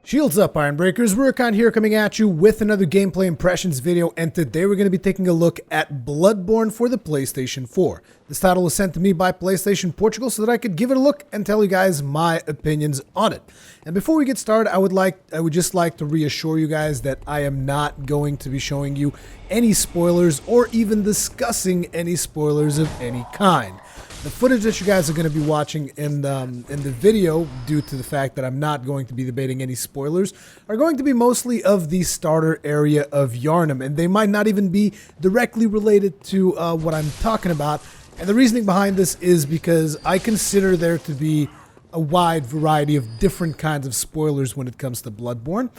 Shields up, Iron Breakers. Rurikhan here coming at you with another gameplay impressions video, and today we're going to be taking a look at Bloodborne for the PlayStation 4. This title was sent to me by PlayStation Portugal so that I could give it a look and tell you guys my opinions on it. And before we get started, I would just like to reassure you guys that I am not going to be showing you any spoilers or even discussing any spoilers of any kind. The footage that you guys are going to be watching in the video, due to the fact that I'm not going to be debating any spoilers, are going to be mostly of the starter area of Yharnam, and they might not even be directly related to what I'm talking about. And the reasoning behind this is because I consider there to be a wide variety of different kinds of spoilers when it comes to Bloodborne.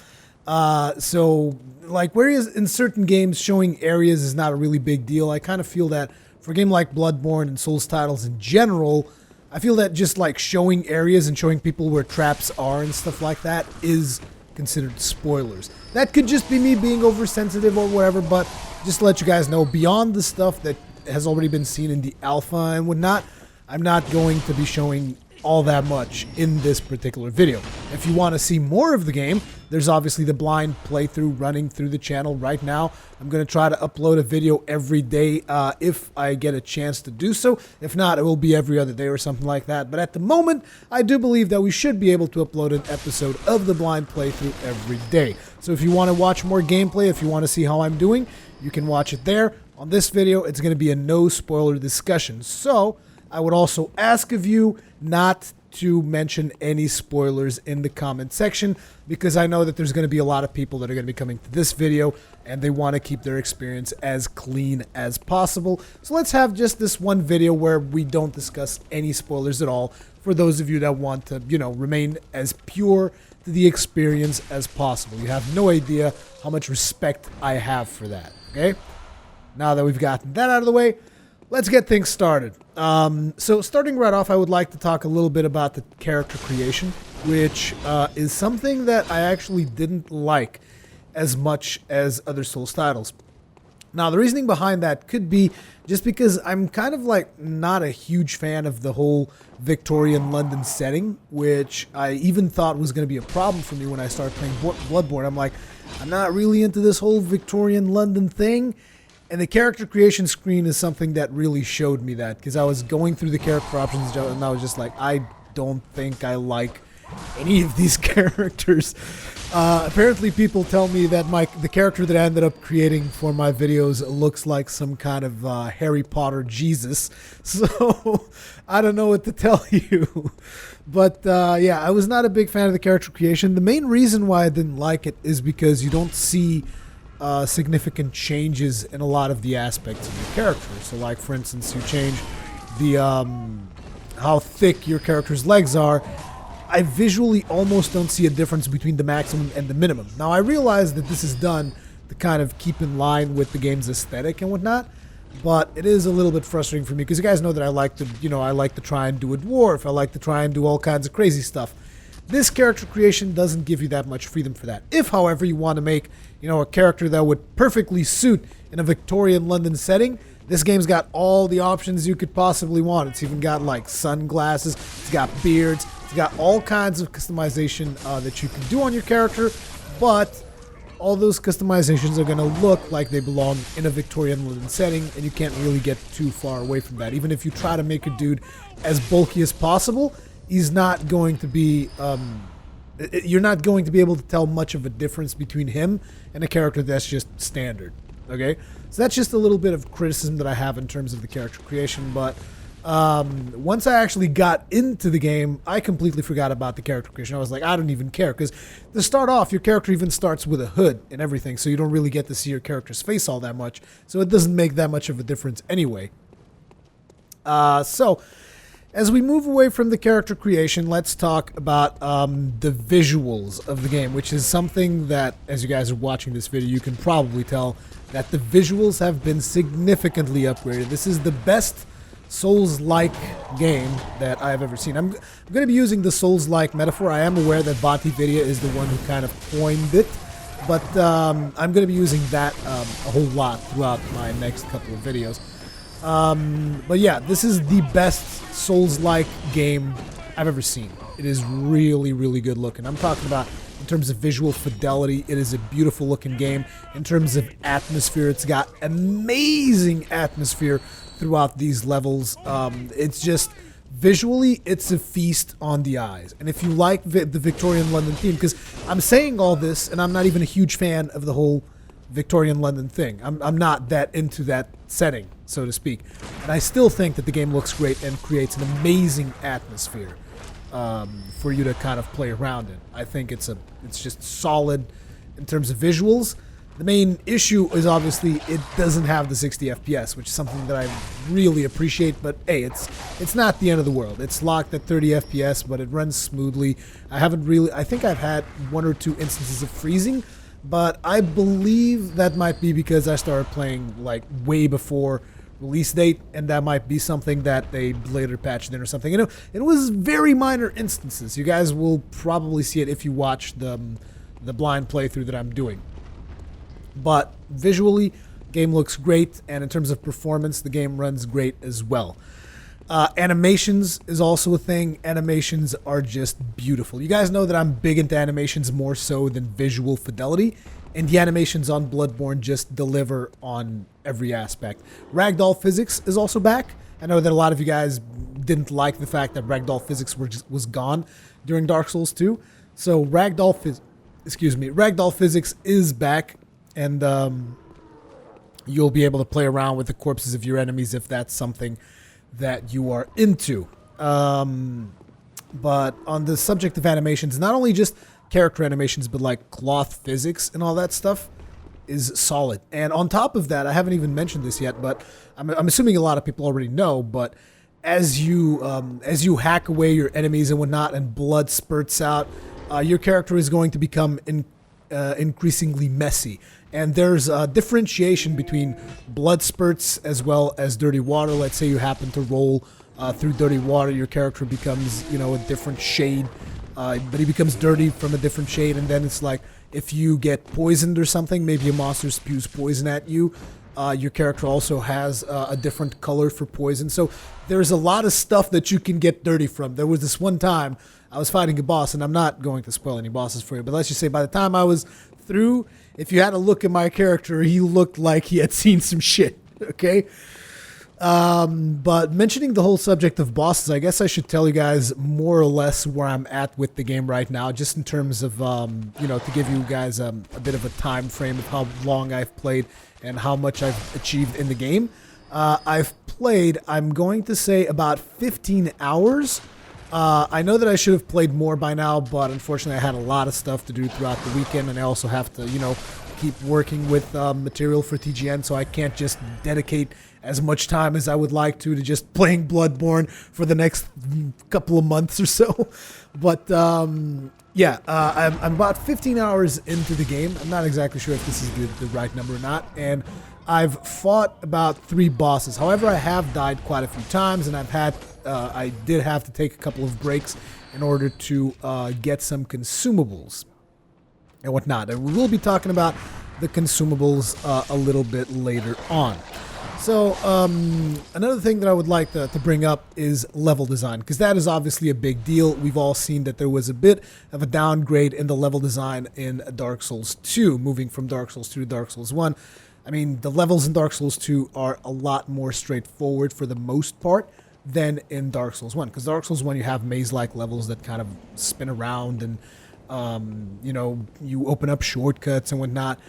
So, like, whereas in certain games showing areas is not a really big deal, I kind of feel that for a game like Bloodborne and Souls titles in general, I feel that just like showing areas and showing people where traps are and stuff like that is considered spoilers. That could just be me being oversensitive or whatever, but just to let you guys know, beyond the stuff that has already been seen in the alpha and whatnot, I'm not going to be showing all that much in this particular video. If you want to see more of the game, there's obviously the blind playthrough running through the channel right now. I'm going to try to upload a video every day if I get a chance to do so. If not, it will be every other day or something like that. But at the moment, I do believe that we should be able to upload an episode of the blind playthrough every day. So if you want to watch more gameplay, if you want to see how I'm doing, you can watch it there. On this video, it's going to be a no spoiler discussion. So I would also ask of you not to mention any spoilers in the comment section, because I know that there's going to be a lot of people that are going to be coming to this video and they want to keep their experience as clean as possible. So let's have just this one video where we don't discuss any spoilers at all, for those of you that want to, remain as pure to the experience as possible. You have no idea how much respect I have for that, okay? Now that we've gotten that out of the way, let's get things started. So starting right off, I would like to talk a little bit about the character creation, which is something that I actually didn't like as much as other Souls titles. Now, the reasoning behind that could be just because I'm kind of like not a huge fan of the whole Victorian London setting, which I even thought was going to be a problem for me when I started playing Bloodborne. I'm like, I'm not really into this whole Victorian London thing. And the character creation screen is something that really showed me that, because I was going through the character options and I was just like, I don't think I like any of these characters. Apparently people tell me that the character that I ended up creating for my videos looks like some kind of Harry Potter Jesus. So I don't know what to tell you. But yeah, I was not a big fan of the character creation. The main reason why I didn't like it is because you don't see significant changes in a lot of the aspects of your character. So, like, for instance, you change the how thick your character's legs are. I visually almost don't see a difference between the maximum and the minimum. Now, I realize that this is done to kind of keep in line with the game's aesthetic and whatnot, but it is a little bit frustrating for me, because you guys know that I like to try and do a dwarf. I like to try and do all kinds of crazy stuff. This character creation doesn't give you that much freedom for that. If, however, you want to make, a character that would perfectly suit in a Victorian London setting, this game's got all the options you could possibly want. It's even got, like, sunglasses, it's got beards, it's got all kinds of customization that you can do on your character, but all those customizations are going to look like they belong in a Victorian London setting, and you can't really get too far away from that. Even if you try to make a dude as bulky as possible, he's not going to be, you're not going to be able to tell much of a difference between him and a character that's just standard, okay? So that's just a little bit of criticism that I have in terms of the character creation, but once I actually got into the game, I completely forgot about the character creation. I was like, I don't even care, because to start off, your character even starts with a hood and everything, so you don't really get to see your character's face all that much, so it doesn't make that much of a difference anyway. So as we move away from the character creation, let's talk about the visuals of the game, which is something that, as you guys are watching this video, you can probably tell that the visuals have been significantly upgraded. This is the best Souls-like game that I've ever seen. I'm going to be using the Souls-like metaphor. I am aware that VaatiVidya is the one who kind of coined it, but I'm going to be using that a whole lot throughout my next couple of videos. But yeah, this is the best Souls-like game I've ever seen. It is really, really good looking. I'm talking about In terms of visual fidelity, it is a beautiful looking game. In terms of atmosphere, it's got amazing atmosphere throughout these levels. It's just, visually, it's a feast on the eyes. And if you like the Victorian London theme, because I'm saying all this and I'm not even a huge fan of the whole Victorian London thing. I'm not that into that setting, so to speak. And I still think that the game looks great and creates an amazing atmosphere for you to kind of play around in. I think it's just solid in terms of visuals. The main issue is obviously it doesn't have the 60 FPS, which is something that I really appreciate, but hey, it's not the end of the world. It's locked at 30 FPS, but it runs smoothly. I think I've had 1 or 2 instances of freezing, but I believe that might be because I started playing like way before release date, and that might be something that they later patched in or something. You know, it was very minor instances. You guys will probably see it if you watch the blind playthrough that I'm doing. But visually, game looks great, and in terms of performance, the game runs great as well. Animations is also a thing. Animations are just beautiful. You guys know that I'm big into animations more so than visual fidelity, and the animations on Bloodborne just deliver on every aspect. Ragdoll physics is also back. I know that a lot of you guys didn't like the fact that ragdoll physics was gone during Dark Souls 2. So ragdoll physics is back, and you'll be able to play around with the corpses of your enemies if that's something that you are into. But on the subject of animations, not only just character animations, but like cloth physics and all that stuff is solid. And on top of that, I haven't even mentioned this yet, but I'm assuming a lot of people already know, but as you hack away your enemies and whatnot and blood spurts out, your character is going to become increasingly messy. And there's a differentiation between blood spurts as well as dirty water. Let's say you happen to roll through dirty water, your character becomes, you know, a different shade, but he becomes dirty from a different shade. And then it's like if you get poisoned or something, maybe a monster spews poison at you, your character also has a different color for poison. So there's a lot of stuff that you can get dirty from. There was this one time I was fighting a boss, and I'm not going to spoil any bosses for you, but let's just say by the time I was through, if you had a look at my character, he looked like he had seen some shit, okay? But mentioning the whole subject of bosses, I guess I should tell you guys more or less where I'm at with the game right now, just in terms of, you know, to give you guys a bit of a time frame of how long I've played and how much I've achieved in the game. I've played, I'm going to say, about 15 hours. I know that I should have played more by now, but unfortunately I had a lot of stuff to do throughout the weekend, and I also have to, you know, keep working with material for TGN, so I can't just dedicate as much time as I would like to just playing Bloodborne for the next couple of months or so. But yeah, I'm about 15 hours into the game. I'm not exactly sure if this is the right number or not, and I've fought about 3 bosses. However, I have died quite a few times, and I did have to take a couple of breaks in order to get some consumables and whatnot. And we will be talking about the consumables a little bit later on. So another thing that I would like to bring up is level design, because that is obviously a big deal. We've all seen that there was a bit of a downgrade in the level design in Dark Souls 2, moving from Dark Souls 2 to Dark Souls 1. I mean, the levels in Dark Souls 2 are a lot more straightforward for the most part than in Dark Souls 1. Because Dark Souls 1, you have maze-like levels that kind of spin around and, you know, you open up shortcuts and whatnot.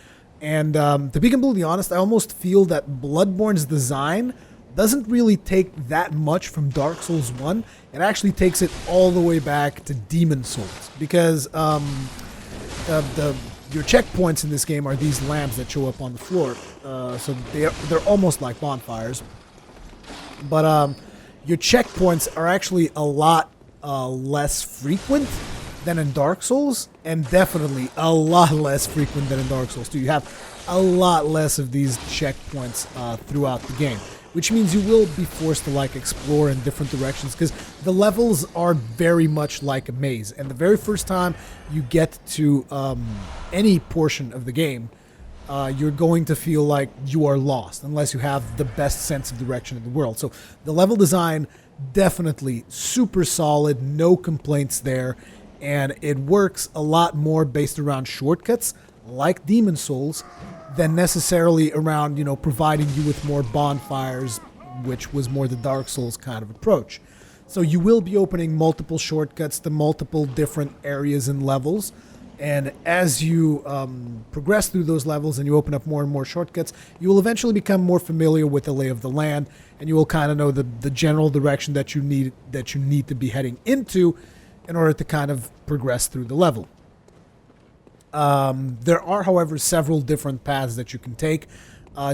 And to be completely honest, I almost feel that Bloodborne's design doesn't really take that much from Dark Souls 1. It actually takes it all the way back to Demon Souls. Because your checkpoints in this game are these lamps that show up on the floor. So they're almost like bonfires. But your checkpoints are actually a lot less frequent than in Dark Souls, and definitely a lot less frequent than in Dark Souls 2. You have a lot less of these checkpoints throughout the game, which means you will be forced to like explore in different directions, because the levels are very much like a maze, and the very first time you get to any portion of the game, you're going to feel like you are lost unless you have the best sense of direction in the world. So the level design, definitely super solid, no complaints there. and it works a lot more based around shortcuts like Demon Souls than necessarily around, providing you with more bonfires, which was more the Dark Souls kind of approach. So you will be opening multiple shortcuts to multiple different areas and levels. And as you progress through those levels and you open up more and more shortcuts, you will eventually become more familiar with the lay of the land, and you will kind of know the general direction that you need to be heading into in order to kind of progress through the level. There are, however, several different paths that you can take.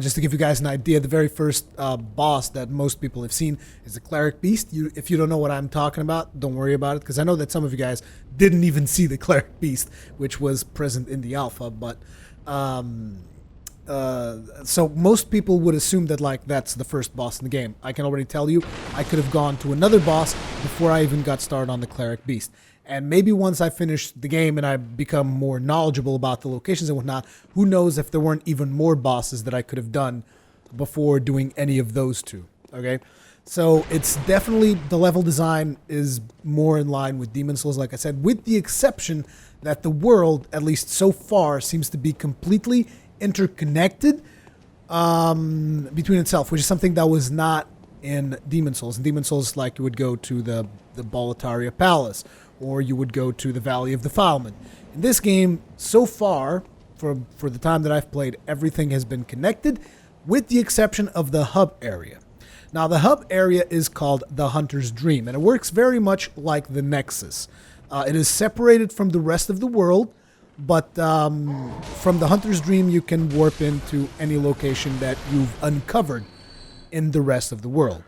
Just to give you guys an idea, the very first boss that most people have seen is the Cleric Beast. If you don't know what I'm talking about, don't worry about it, because I know that some of you guys didn't even see the Cleric Beast, which was present in the alpha. But so most people would assume that that's the first boss in the game. I can already tell you, I could have gone to another boss before I even got started on the Cleric Beast. And maybe once I finish the game and I become more knowledgeable about the locations and whatnot, who knows if there weren't even more bosses that I could have done before doing any of those two, okay? So it's definitely, the level design is more in line with Demon Souls, like I said, with the exception that the world, at least so far, seems to be completely interconnected between itself, which is something that was not in Demon Souls. In Demon Souls, you would go to the Boletaria Palace, or you would go to the Valley of Defilement. In this game, so far, for the time that I've played, everything has been connected, with the exception of the hub area. Now, the hub area is called the Hunter's Dream, and it works very much like the Nexus. It is separated from the rest of the world, but from the Hunter's Dream, you can warp into any location that you've uncovered in the rest of the world.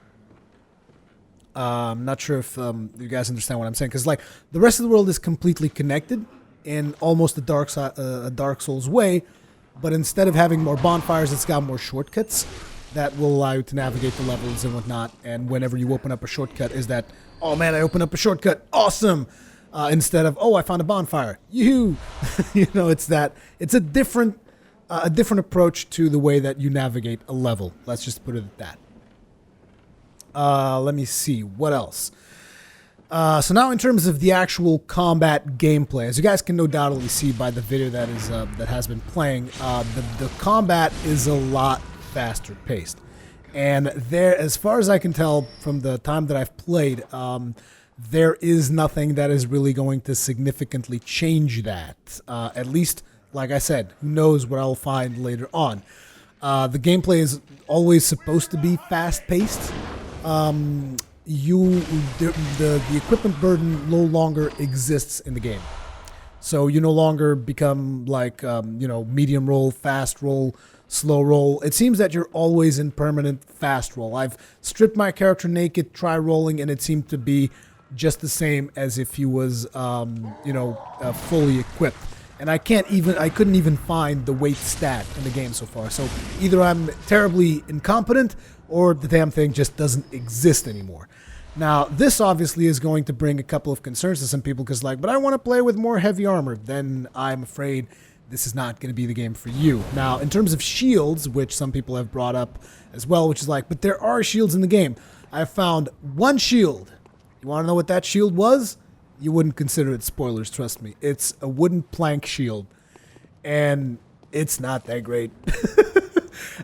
I'm not sure if you guys understand what I'm saying, because the rest of the world is completely connected in almost a Dark Souls way, but instead of having more bonfires, it's got more shortcuts that will allow you to navigate the levels and whatnot. And whenever you open up a shortcut, is that, oh man, I opened up a shortcut, awesome! Instead of, oh, I found a bonfire, yoo-hoo! It's a different approach to the way that you navigate a level. Let's just put it at that. Let me see, what else? So now in terms of the actual combat gameplay, as you guys can no doubtly see by the video that has been playing, the combat is a lot faster paced. And there, as far as I can tell from the time that I've played, there is nothing that is really going to significantly change that. At least, like I said, who knows what I'll find later on. The gameplay is always supposed to be fast paced. The equipment burden no longer exists in the game. So you no longer become medium roll, fast roll, slow roll. It seems that you're always in permanent fast roll. I've stripped my character naked, try rolling, and it seemed to be just the same as if he was, fully equipped. And I couldn't even find the weight stat in the game so far. So either I'm terribly incompetent or the damn thing just doesn't exist anymore. Now, this obviously is going to bring a couple of concerns to some people because but I want to play with more heavy armor. Then I'm afraid this is not going to be the game for you. Now, in terms of shields, which some people have brought up as well, which is but there are shields in the game. I found one shield. You want to know what that shield was? You wouldn't consider it spoilers, trust me. It's a wooden plank shield, and it's not that great.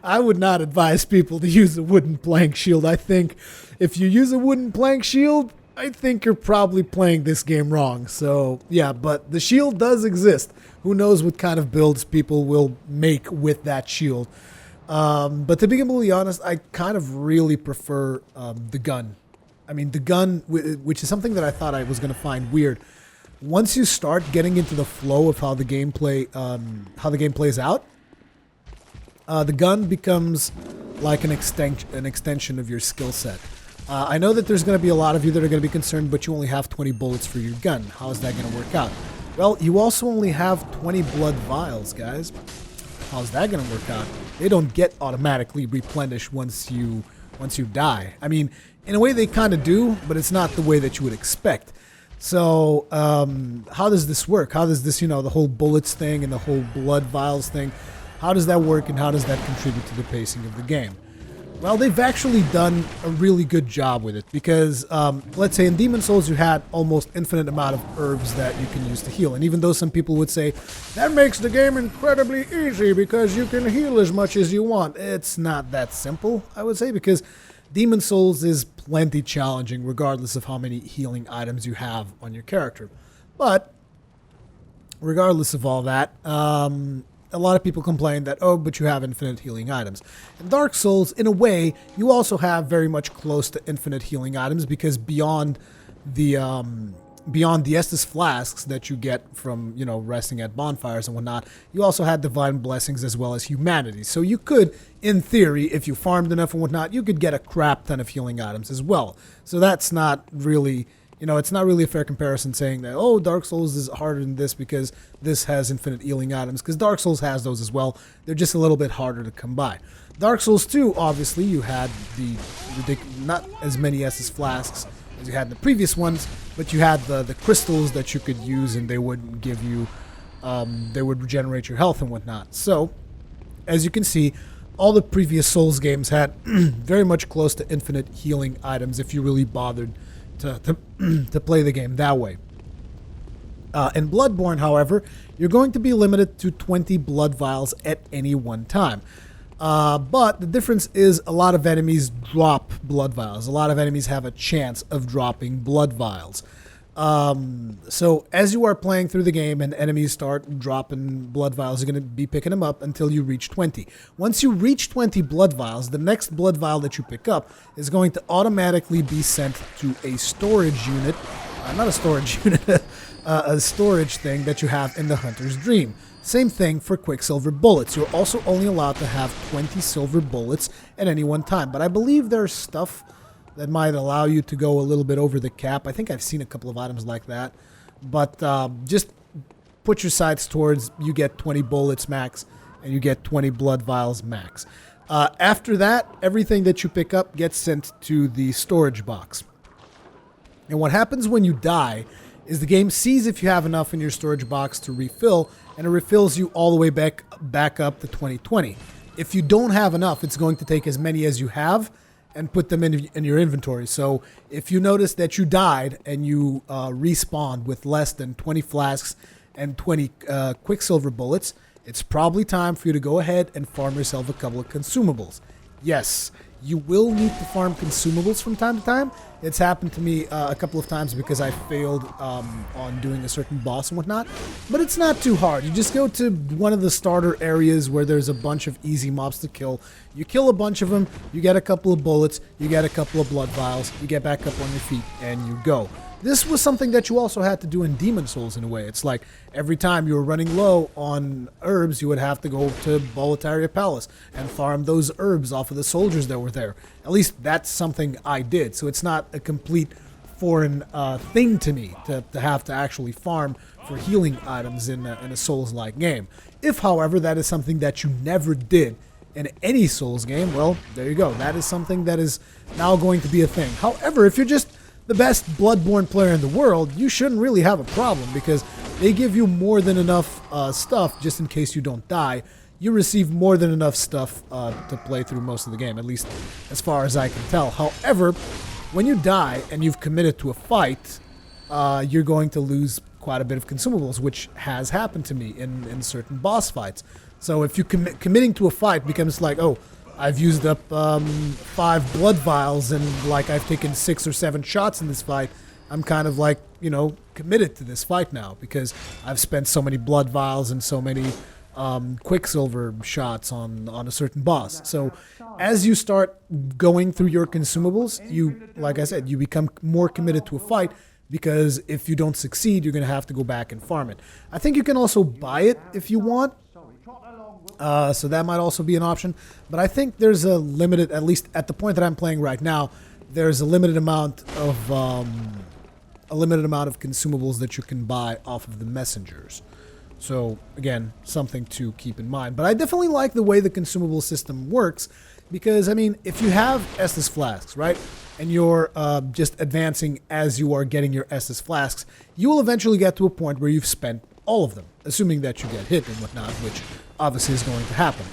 I would not advise people to use a wooden plank shield. I think if you use a wooden plank shield, I think you're probably playing this game wrong. So, yeah, but the shield does exist. Who knows what kind of builds people will make with that shield. But to be completely honest, I kind of really prefer the gun. I mean, the gun, which is something that I thought I was going to find weird. Once you start getting into the flow of how the game plays out, the gun becomes like an extension of your skill set. I know that there's going to be a lot of you that are going to be concerned, but you only have 20 bullets for your gun. How is that going to work out? Well, you also only have 20 blood vials, guys. How's that going to work out? They don't get automatically replenished once you die. I mean, in a way they kind of do, but it's not the way that you would expect. So, how does this work? How does this, the whole bullets thing and the whole blood vials thing, how does that work and how does that contribute to the pacing of the game? Well, they've actually done a really good job with it because, let's say in Demon Souls you had almost infinite amount of herbs that you can use to heal. And even though some people would say, that makes the game incredibly easy because you can heal as much as you want. It's not that simple, I would say, because Demon Souls is plenty challenging regardless of how many healing items you have on your character. But, regardless of all that, a lot of people complain that, oh, but you have infinite healing items. In Dark Souls, in a way, you also have very much close to infinite healing items because beyond the Estus flasks that you get from, you know, resting at bonfires and whatnot, you also had divine blessings as well as humanity. So you could, in theory, if you farmed enough and whatnot, you could get a crap ton of healing items as well. So that's not really... You know, it's not really a fair comparison saying that, oh, Dark Souls is harder than this because this has infinite healing items, because Dark Souls has those as well. They're just a little bit harder to come by. Dark Souls 2, obviously, you had not as many Estus flasks as you had in the previous ones, but you had the crystals that you could use, and they would give you, they would regenerate your health and whatnot. So, as you can see, all the previous Souls games had very much close to infinite healing items if you really bothered to play the game that way. In Bloodborne, however, you're going to be limited to 20 blood vials at any one time. But the difference is a lot of enemies drop blood vials. A lot of enemies have a chance of dropping blood vials. So as you are playing through the game and enemies start dropping blood vials, you're going to be picking them up until you reach 20. Once you reach 20 blood vials, the next blood vial that you pick up is going to automatically be sent to a storage unit, not a storage unit, a storage thing that you have in the Hunter's Dream. Same thing for Quicksilver bullets. You're also only allowed to have 20 silver bullets at any one time, but I believe there's stuff that might allow you to go a little bit over the cap. I think I've seen a couple of items like that. But just put your sights towards you get 20 bullets max and you get 20 blood vials max. After that, everything that you pick up gets sent to the storage box. And what happens when you die is the game sees if you have enough in your storage box to refill, and it refills you all the way back up to 2020. If you don't have enough, it's going to take as many as you have and put them in your inventory. So if you notice that you died and you respawned with less than 20 flasks and 20 Quicksilver bullets, it's probably time for you to go ahead and farm yourself a couple of consumables. Yes, you will need to farm consumables from time to time. It's happened to me a couple of times because I failed on doing a certain boss and whatnot. But it's not too hard. You just go to one of the starter areas where there's a bunch of easy mobs to kill. You kill a bunch of them, you get a couple of bullets, you get a couple of blood vials, you get back up on your feet, and you go. This was something that you also had to do in Demon Souls in a way. It's like every time you were running low on herbs, you would have to go to Boletaria Palace and farm those herbs off of the soldiers that were there. At least that's something I did. So it's not a complete foreign thing to me to have to actually farm for healing items in a Souls-like game. If, however, that is something that you never did in any Souls game, well, there you go. That is something that is now going to be a thing. However, if you're just the best Bloodborne player in the world, you shouldn't really have a problem because they give you more than enough stuff just in case you don't die. You receive more than enough stuff to play through most of the game, at least as far as I can tell. However, when you die and you've committed to a fight, you're going to lose quite a bit of consumables, which has happened to me in certain boss fights. So if you committing to a fight becomes like, oh, I've used up 5 blood vials and like I've taken 6 or 7 shots in this fight, I'm kind of like, you know, committed to this fight now because I've spent so many blood vials and so many Quicksilver shots on a certain boss. So as you start going through your consumables, you, like I said, you become more committed to a fight because if you don't succeed, you're going to have to go back and farm it. I think you can also buy it if you want. So that might also be an option. But I think there's a limited, at least at the point that I'm playing right now, there's a limited amount of consumables that you can buy off of the messengers. So again, something to keep in mind. But I definitely like the way the consumable system works because, I mean, if you have Estus flasks, right, and you're just advancing as you are getting your Estus flasks, you will eventually get to a point where you've spent all of them, assuming that you get hit and whatnot, which obviously is going to happen.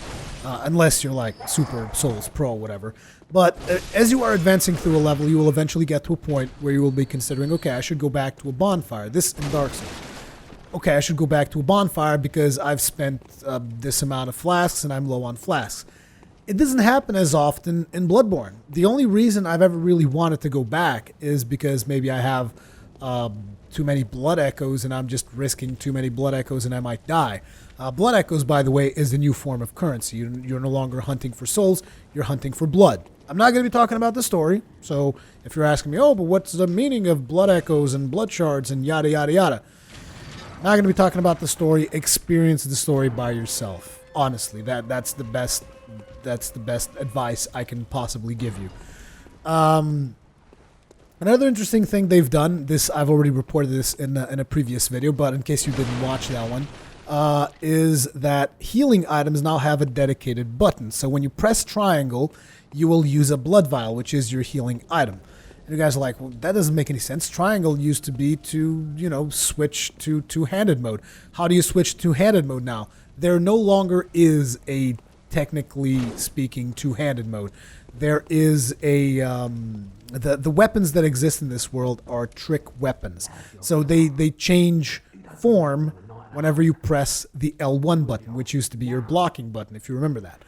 unless you're like Super Souls Pro, whatever. But as you are advancing through a level, you will eventually get to a point where you will be considering, okay, I should go back to a bonfire. This in Dark Souls. Okay, I should go back to a bonfire because I've spent this amount of flasks and I'm low on flasks. It doesn't happen as often in Bloodborne. The only reason I've ever really wanted to go back is because maybe I have too many blood echoes and I'm just risking too many blood echoes and I might die. Blood echoes, by the way, is the new form of currency. You're no longer hunting for souls, you're hunting for blood. I'm not going to be talking about the story, so if you're asking me, oh, but what's the meaning of blood echoes and blood shards and yada, yada, yada? I'm not going to be talking about the story. Experience the story by yourself. Honestly, that's the best advice I can possibly give you. Another interesting thing they've done, this I've already reported this in a previous video, but in case you didn't watch that one, is that healing items now have a dedicated button. So when you press triangle, you will use a blood vial, which is your healing item. And you guys are like, well, that doesn't make any sense. Triangle used to be to, you know, switch to two-handed mode. How do you switch to two-handed mode now? There no longer is a, technically speaking, two-handed mode. There is a, the weapons that exist in this world are trick weapons. So they change form whenever you press the L1 button, which used to be your blocking button, if you remember that.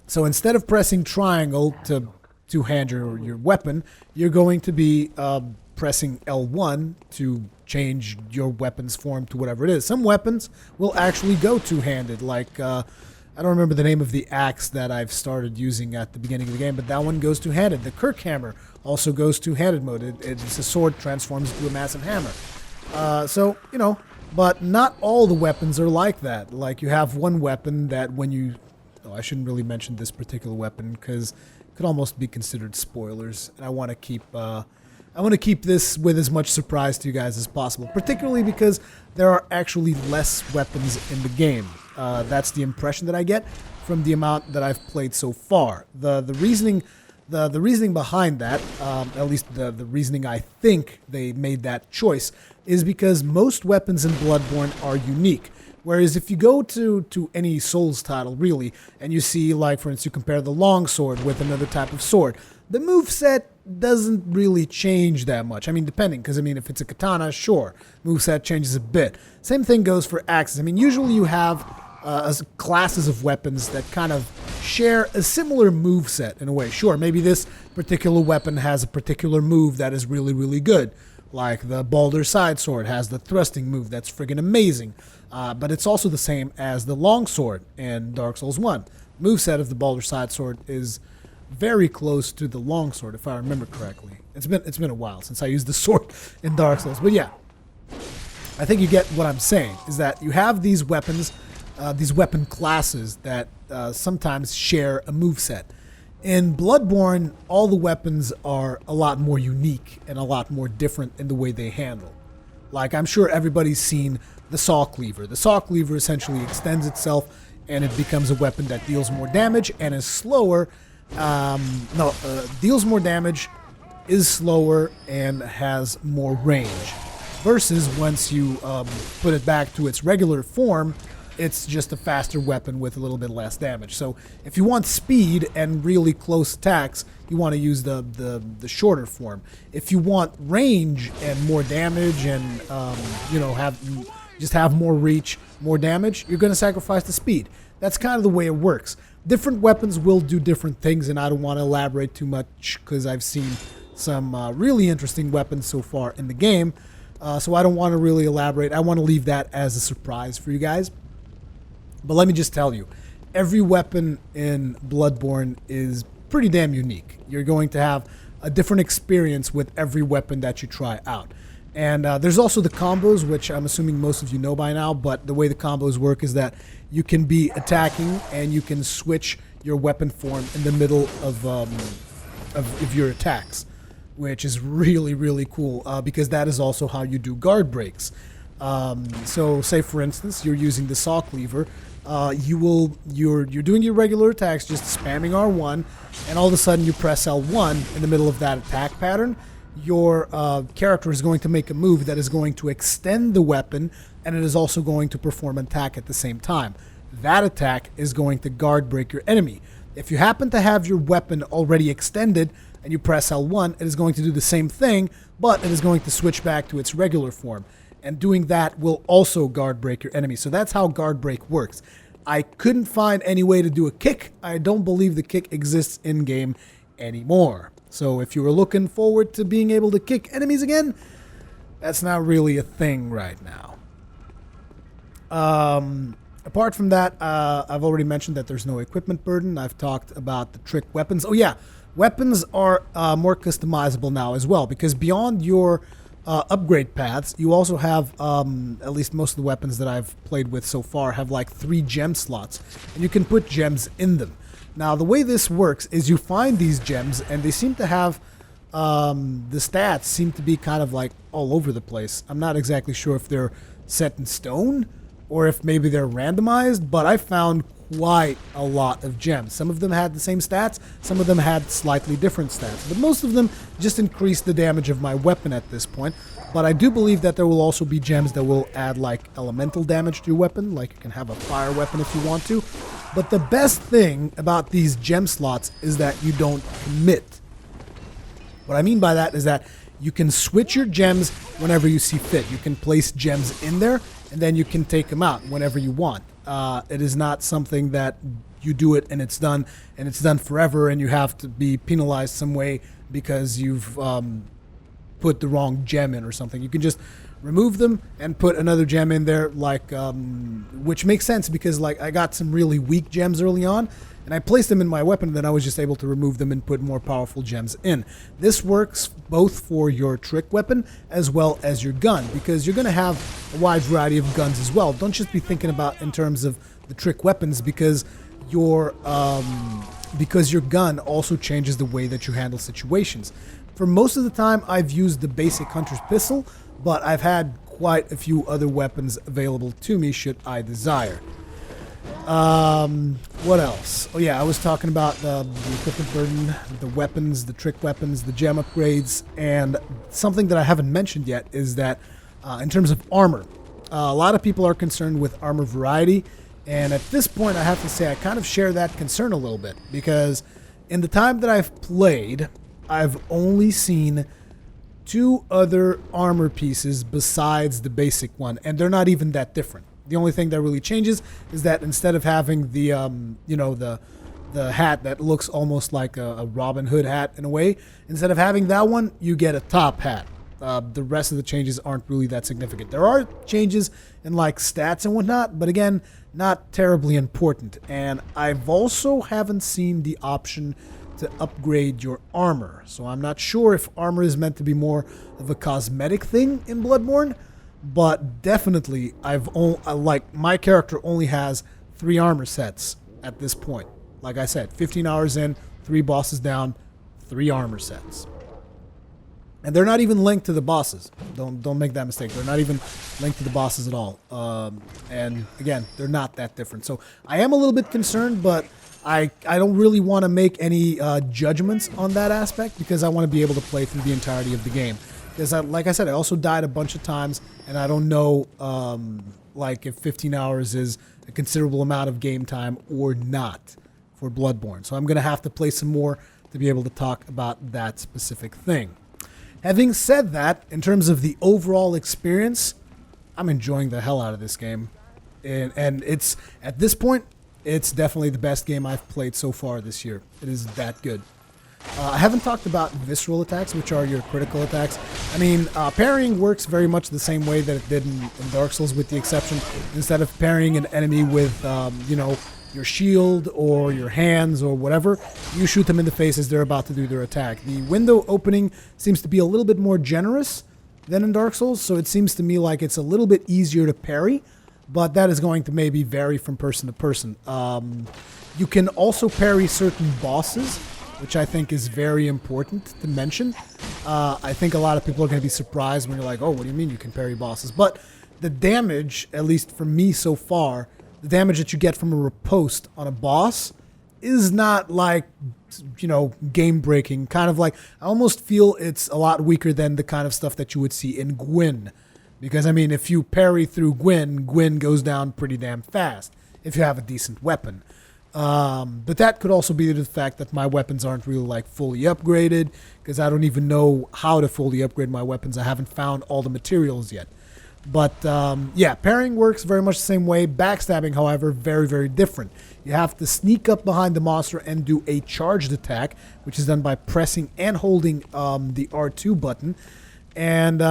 So instead of pressing triangle to hand your weapon, you're going to be pressing L1 to change your weapon's form to whatever it is. Some weapons will actually go two-handed, like, I don't remember the name of the axe that I've started using at the beginning of the game, but that one goes two-handed. The Kirk hammer also goes two-handed mode. It's a sword transforms into a massive hammer. So, you know, but not all the weapons are like that. Like, you have one weapon that when you... Oh, I shouldn't really mention this particular weapon because it could almost be considered spoilers. And I want to keep this with as much surprise to you guys as possible, particularly because there are actually less weapons in the game. That's the impression that I get from the amount that I've played so far. The reasoning behind that, at least the reasoning I think they made that choice, is because most weapons in Bloodborne are unique. Whereas if you go to any Souls title, really, and you see, like, for instance, you compare the longsword with another type of sword, the moveset doesn't really change that much. I mean, depending, because, I mean, if it's a katana, sure, moveset changes a bit. Same thing goes for axes. I mean, usually you have classes of weapons that kind of share a similar moveset in a way. Sure, maybe this particular weapon has a particular move that is really, really good. Like the Baldur Side Sword has the thrusting move that's friggin' amazing. But it's also the same as the longsword in Dark Souls 1. Moveset of the Baldur Side Sword is very close to the longsword, if I remember correctly. It's been a while since I used the sword in Dark Souls. But yeah, I think you get what I'm saying, is that you have these weapons, these weapon classes that sometimes share a moveset. In Bloodborne, all the weapons are a lot more unique and a lot more different in the way they handle. Like, I'm sure everybody's seen the Saw Cleaver. The Saw Cleaver essentially extends itself and it becomes a weapon that deals more damage and is slower. Deals more damage, is slower, and has more range. Versus once you put it back to its regular form, it's just a faster weapon with a little bit less damage. So if you want speed and really close attacks, you want to use the shorter form. If you want range and more damage and you know, have more reach, more damage, you're going to sacrifice the speed. That's kind of the way it works. Different weapons will do different things, and I don't want to elaborate too much because I've seen some really interesting weapons so far in the game. So I don't want to really elaborate. I want to leave that as a surprise for you guys. But let me just tell you, every weapon in Bloodborne is pretty damn unique. You're going to have a different experience with every weapon that you try out. And there's also the combos, which I'm assuming most of you know by now, but the way the combos work is that you can be attacking and you can switch your weapon form in the middle of your attacks, which is really, really cool because that is also how you do guard breaks. So say for instance, you're using the Saw Cleaver, you're doing your regular attacks, just spamming R1, and all of a sudden you press L1 in the middle of that attack pattern. Your character is going to make a move that is going to extend the weapon, and it is also going to perform an attack at the same time. that attack is going to guard break your enemy. If you happen to have your weapon already extended and you press L1, it is going to do the same thing, but it is going to switch back to its regular form. And doing that will also guard break your enemy. So that's how guard break works. I couldn't find any way to do a kick. I don't believe the kick exists in-game anymore. So if you were looking forward to being able to kick enemies again, that's not really a thing right now. Apart from that, I've already mentioned that there's no equipment burden. I've talked about the trick weapons. Oh yeah, weapons are more customizable now as well, because beyond your upgrade paths, you also have, at least most of the weapons that I've played with so far have like 3 gem slots, and you can put gems in them. Now the way this works is you find these gems, and they seem to have, the stats seem to be kind of like all over the place. I'm not exactly sure if they're set in stone, or if maybe they're randomized, but I found quite a lot of gems. Some of them had the same stats, some of them had slightly different stats, but most of them just increased the damage of my weapon at this point. But I do believe that there will also be gems that will add like elemental damage to your weapon, like you can have a fire weapon if you want to. But the best thing about these gem slots is that you don't commit. What I mean by that is that you can switch your gems whenever you see fit. You can place gems in there, and then you can take them out whenever you want. It is not something that you do it and it's done forever, and you have to be penalized some way because you've put the wrong gem in or something. You can just remove them and put another gem in there, like which makes sense because like I got some really weak gems early on, and I placed them in my weapon, and then I was just able to remove them and put more powerful gems in. This works both for your trick weapon as well as your gun, because you're going to have a wide variety of guns as well. Don't just be thinking about in terms of the trick weapons, because your gun also changes the way that you handle situations. For most of the time, I've used the basic hunter's pistol, but I've had quite a few other weapons available to me should I desire. What else? Oh yeah, I was talking about the equipment burden, the weapons, the trick weapons, the gem upgrades, and something that I haven't mentioned yet is that in terms of armor, a lot of people are concerned with armor variety, and at this point I have to say I kind of share that concern a little bit, because in the time that I've played, I've only seen 2 other armor pieces besides the basic one, and they're not even that different. The only thing that really changes is that instead of having the, the hat that looks almost like a Robin Hood hat in a way, instead of having that one, you get a top hat. The rest of the changes aren't really that significant. There are changes in like stats and whatnot, but again, not terribly important. And I've also haven't seen the option to upgrade your armor. So I'm not sure if armor is meant to be more of a cosmetic thing in Bloodborne, but definitely my character only has 3 armor sets at this point. Like I said, 15 hours in, 3 bosses down, 3 armor sets. And they're not even linked to the bosses. Don't make that mistake. They're not even linked to the bosses at all. And again, they're not that different. So I am a little bit concerned, but I don't really want to make any judgments on that aspect, because I want to be able to play through the entirety of the game. Because, like I said, I also died a bunch of times, and I don't know like if 15 hours is a considerable amount of game time or not for Bloodborne. So I'm going to have to play some more to be able to talk about that specific thing. Having said that, in terms of the overall experience, I'm enjoying the hell out of this game. And it's, at this point, it's definitely the best game I've played so far this year. It is that good. I haven't talked about visceral attacks, which are your critical attacks. I mean, parrying works very much the same way that it did in Dark Souls, with the exception, instead of parrying an enemy with, your shield or your hands or whatever, you shoot them in the face as they're about to do their attack. The window opening seems to be a little bit more generous than in Dark Souls, so it seems to me like it's a little bit easier to parry, but that is going to maybe vary from person to person. You can also parry certain bosses, which I think is very important to mention. I think a lot of people are going to be surprised when you're like, oh, what do you mean you can parry bosses? But the damage, at least for me so far, the damage that you get from a riposte on a boss is not like, game-breaking. Kind of like, I almost feel it's a lot weaker than the kind of stuff that you would see in Gwyn. Because, I mean, if you parry through Gwyn, Gwyn goes down pretty damn fast. if you have a decent weapon. But that could also be due to the fact that my weapons aren't really like fully upgraded, because I don't even know how to fully upgrade my weapons. I haven't found all the materials yet. But yeah, parrying works very much the same way. Backstabbing, however, very, very different. You have to sneak up behind the monster and do a charged attack, which is done by pressing and holding the R2 button. And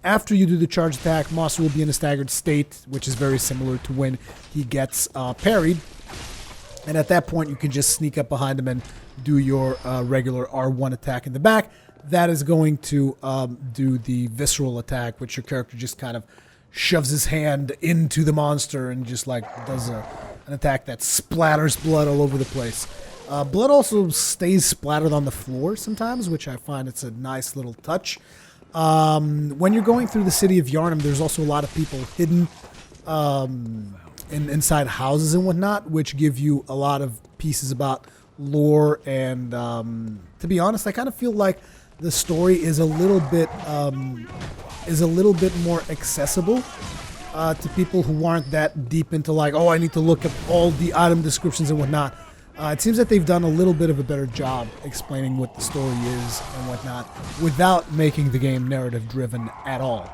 after you do the charge attack, monster will be in a staggered state, which is very similar to when he gets parried. And at that point, you can just sneak up behind him and do your regular R1 attack in the back. That is going to do the visceral attack, which your character just kind of shoves his hand into the monster and just like does an attack that splatters blood all over the place. Blood also stays splattered on the floor sometimes, which I find it's a nice little touch. When you're going through the city of Yharnam, there's also a lot of people hidden inside houses and whatnot, which give you a lot of pieces about lore. And to be honest, I kind of feel like the story is a little bit more accessible to people who aren't that deep into like, oh, I need to look up all the item descriptions and whatnot. It seems that they've done a little bit of a better job explaining what the story is and whatnot without making the game narrative driven at all.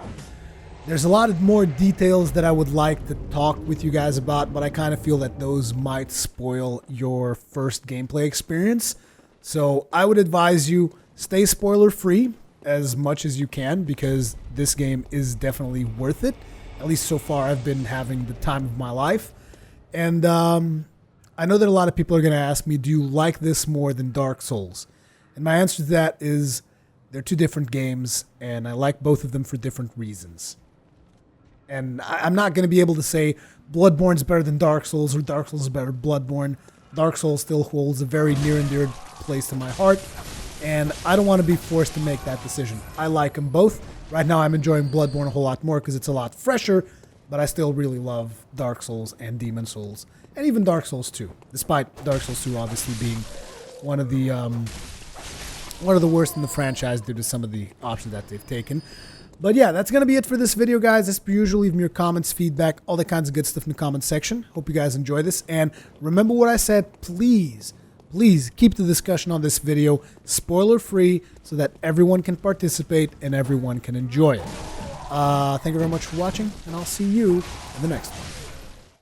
There's a lot of more details that I would like to talk with you guys about, but I kind of feel that those might spoil your first gameplay experience. So I would advise you stay spoiler free as much as you can, because this game is definitely worth it. At least so far, I've been having the time of my life. And I know that a lot of people are going to ask me, do you like this more than Dark Souls? And my answer to that is they're two different games, and I like both of them for different reasons. And I'm not going to be able to say Bloodborne's better than Dark Souls or Dark Souls is better than Bloodborne. Dark Souls still holds a very near and dear place to my heart, and I don't want to be forced to make that decision. I like them both. Right now I'm enjoying Bloodborne a whole lot more because it's a lot fresher, but I still really love Dark Souls and Demon Souls, and even Dark Souls 2, despite Dark Souls 2 obviously being one of the worst in the franchise due to some of the options that they've taken. But yeah, that's going to be it for this video, guys. As per usual, leave me your comments, feedback, all that kinds of good stuff in the comments section. Hope you guys enjoy this. And remember what I said, please keep the discussion on this video spoiler-free so that everyone can participate and everyone can enjoy it. Thank you very much for watching, and I'll see you in the next one.